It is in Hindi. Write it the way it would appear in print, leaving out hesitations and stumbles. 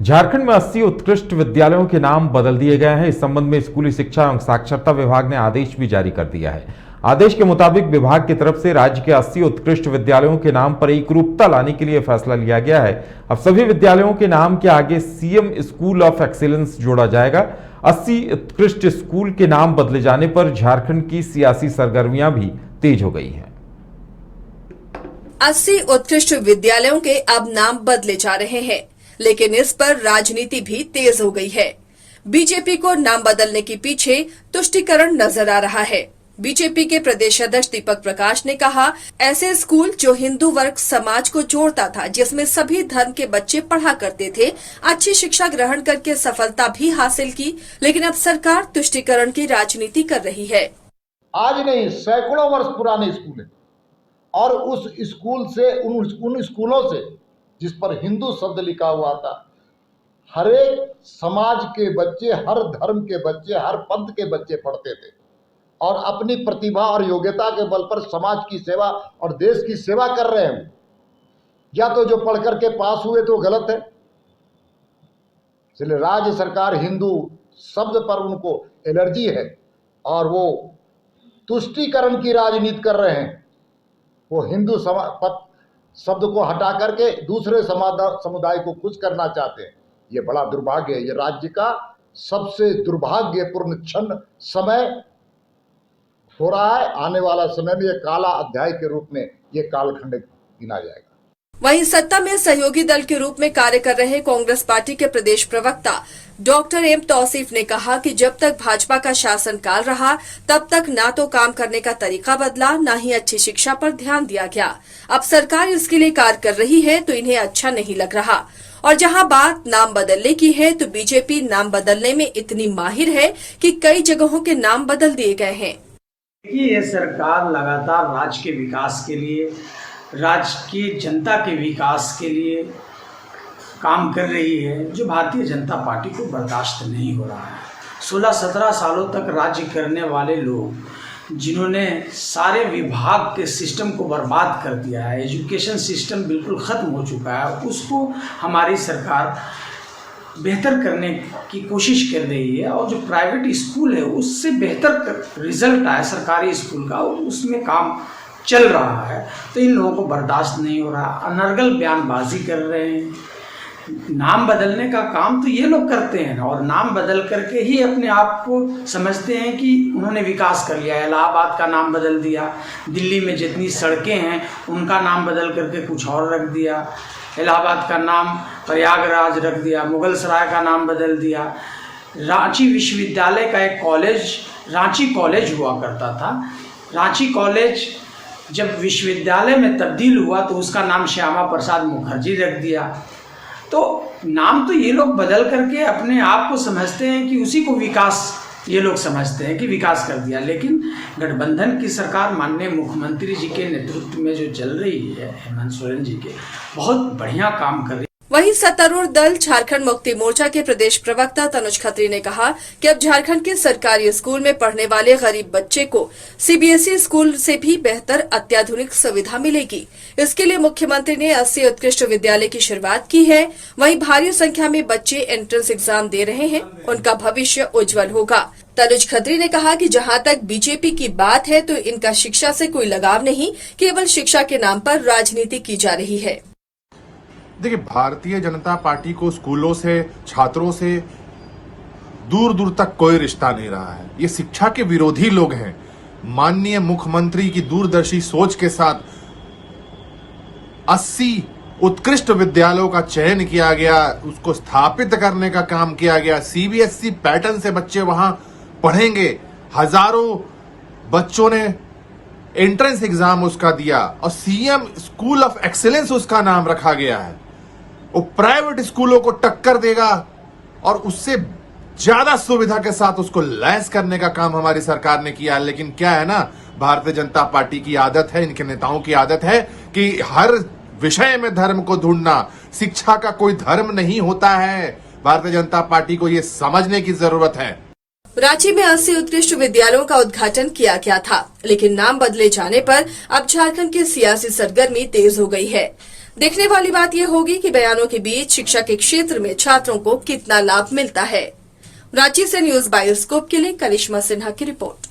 झारखंड में 80 उत्कृष्ट विद्यालयों के नाम बदल दिए गए हैं। इस संबंध में स्कूली शिक्षा एवं साक्षरता विभाग ने आदेश भी जारी कर दिया है। आदेश के मुताबिक विभाग की तरफ से राज्य के 80 उत्कृष्ट विद्यालयों के नाम पर एकरूपता लाने के लिए फैसला लिया गया है। अब सभी विद्यालयों के नाम के आगे सीएम स्कूल ऑफ एक्सीलेंस जोड़ा जाएगा। 80 उत्कृष्ट स्कूल के नाम बदले जाने पर झारखंड की सियासी सरगर्मियां भी तेज हो गई हैं। 80 उत्कृष्ट विद्यालयों के अब नाम बदले जा रहे हैं, लेकिन इस पर राजनीति भी तेज हो गई है। बीजेपी को नाम बदलने के पीछे तुष्टीकरण नजर आ रहा है। बीजेपी के प्रदेश अध्यक्ष दीपक प्रकाश ने कहा, ऐसे स्कूल जो हिंदू वर्ग समाज को जोड़ता था, जिसमें सभी धर्म के बच्चे पढ़ा करते थे, अच्छी शिक्षा ग्रहण करके सफलता भी हासिल की, लेकिन अब सरकार तुष्टीकरण की राजनीति कर रही है। आज नहीं, सैकड़ों वर्ष पुराने स्कूल है और उस स्कूल से उन स्कूलों से जिस पर हिंदू शब्द लिखा हुआ था, हर एक समाज के बच्चे, हर धर्म के बच्चे, हर पंथ के बच्चे पढ़ते थे और अपनी प्रतिभा और योग्यता के बल पर समाज की सेवा और देश की सेवा कर रहे हैं। या तो जो पढ़ करके पास हुए तो गलत है, इसलिए राज्य सरकार हिंदू शब्द पर उनको एलर्जी है और वो तुष्टीकरण की राजनीति कर रहे हैं। वो हिंदू शब्द को हटा करके दूसरे समुदाय को खुश करना चाहते हैं। ये बड़ा दुर्भाग्य है। ये राज्य का सबसे दुर्भाग्यपूर्ण क्षण समय हो रहा है। आने वाला समय में ये काला अध्याय के रूप में ये कालखंड गिना जाएगा। वहीं सत्ता में सहयोगी दल के रूप में कार्य कर रहे कांग्रेस पार्टी के प्रदेश प्रवक्ता डॉक्टर एम तौसीफ ने कहा कि जब तक भाजपा का शासनकाल रहा, तब तक ना तो काम करने का तरीका बदला, ना ही अच्छी शिक्षा पर ध्यान दिया गया। अब सरकार इसके लिए कार्य कर रही है तो इन्हें अच्छा नहीं लग रहा। और जहां बात नाम बदलने की है तो बीजेपी नाम बदलने में इतनी माहिर है कि कई जगहों के नाम बदल दिए गए हैं। ये सरकार लगातार राज्य के विकास के लिए, राज्य की जनता के विकास के लिए काम कर रही है, जो भारतीय जनता पार्टी को बर्दाश्त नहीं हो रहा है। 16-17 सालों तक राज्य करने वाले लोग, जिन्होंने सारे विभाग के सिस्टम को बर्बाद कर दिया है, एजुकेशन सिस्टम बिल्कुल ख़त्म हो चुका है, उसको हमारी सरकार बेहतर करने की कोशिश कर रही है। और जो प्राइवेट स्कूल है उससे बेहतर रिजल्ट आया सरकारी स्कूल का, उसमें काम चल रहा है, तो इन लोगों को बर्दाश्त नहीं हो रहा। अनर्गल बयानबाजी कर रहे हैं। नाम बदलने का काम तो ये लोग करते हैं और नाम बदल करके ही अपने आप को समझते हैं कि उन्होंने विकास कर लिया। इलाहाबाद का नाम बदल दिया, दिल्ली में जितनी सड़कें हैं उनका नाम बदल करके कुछ और रख दिया, इलाहाबाद का नाम प्रयागराज रख दिया, मुगल सराय का नाम बदल दिया। रांची विश्वविद्यालय का एक कॉलेज रांची कॉलेज हुआ करता था, रांची कॉलेज जब विश्वविद्यालय में तब्दील हुआ तो उसका नाम श्यामा प्रसाद मुखर्जी रख दिया। तो नाम तो ये लोग बदल करके अपने आप को समझते हैं कि उसी को विकास, ये लोग समझते हैं कि विकास कर दिया। लेकिन गठबंधन की सरकार माननीय मुख्यमंत्री जी के नेतृत्व में जो चल रही है, हेमंत सोरेन जी के, बहुत बढ़िया काम कर रही है। वहीं सत्तारूढ़ दल झारखंड मुक्ति मोर्चा के प्रदेश प्रवक्ता तनुज खत्री ने कहा कि अब झारखंड के सरकारी स्कूल में पढ़ने वाले गरीब बच्चे को सीबीएसई स्कूल से भी बेहतर अत्याधुनिक सुविधा मिलेगी। इसके लिए मुख्यमंत्री ने 80 उत्कृष्ट विद्यालय की शुरुआत की है। वहीं भारी संख्या में बच्चे एंट्रेंस एग्जाम दे रहे हैं, उनका भविष्य उज्जवल होगा। तनुज खत्री ने कहा कि जहां तक बीजेपी की बात है तो इनका शिक्षा से कोई लगाव नहीं, केवल शिक्षा के नाम पर राजनीति की जा रही है। देखिए, भारतीय जनता पार्टी को स्कूलों से, छात्रों से दूर दूर तक कोई रिश्ता नहीं रहा है। ये शिक्षा के विरोधी लोग हैं। माननीय मुख्यमंत्री की दूरदर्शी सोच के साथ 80 उत्कृष्ट विद्यालयों का चयन किया गया, उसको स्थापित करने का काम किया गया। सीबीएसई पैटर्न से बच्चे वहां पढ़ेंगे। हजारों बच्चों ने एंट्रेंस एग्जाम उसका दिया और सीएम स्कूल ऑफ एक्सीलेंस उसका नाम रखा गया है। वो प्राइवेट स्कूलों को टक्कर देगा और उससे ज्यादा सुविधा के साथ उसको लैस करने का काम हमारी सरकार ने किया। लेकिन क्या है ना, भारतीय जनता पार्टी की आदत है, इनके नेताओं की आदत है कि हर विषय में धर्म को ढूंढना। शिक्षा का कोई धर्म नहीं होता है। भारतीय जनता पार्टी को यह समझने की जरूरत है। रांची में 80 उत्कृष्ट विद्यालयों का उद्घाटन किया गया था, लेकिन नाम बदले जाने पर अब झारखंड की सियासी सरगर्मी तेज हो गई है। देखने वाली बात यह होगी कि बयानों के बीच शिक्षा के क्षेत्र में छात्रों को कितना लाभ मिलता है। रांची से न्यूज बायोस्कोप के लिए करिश्मा सिन्हा की रिपोर्ट।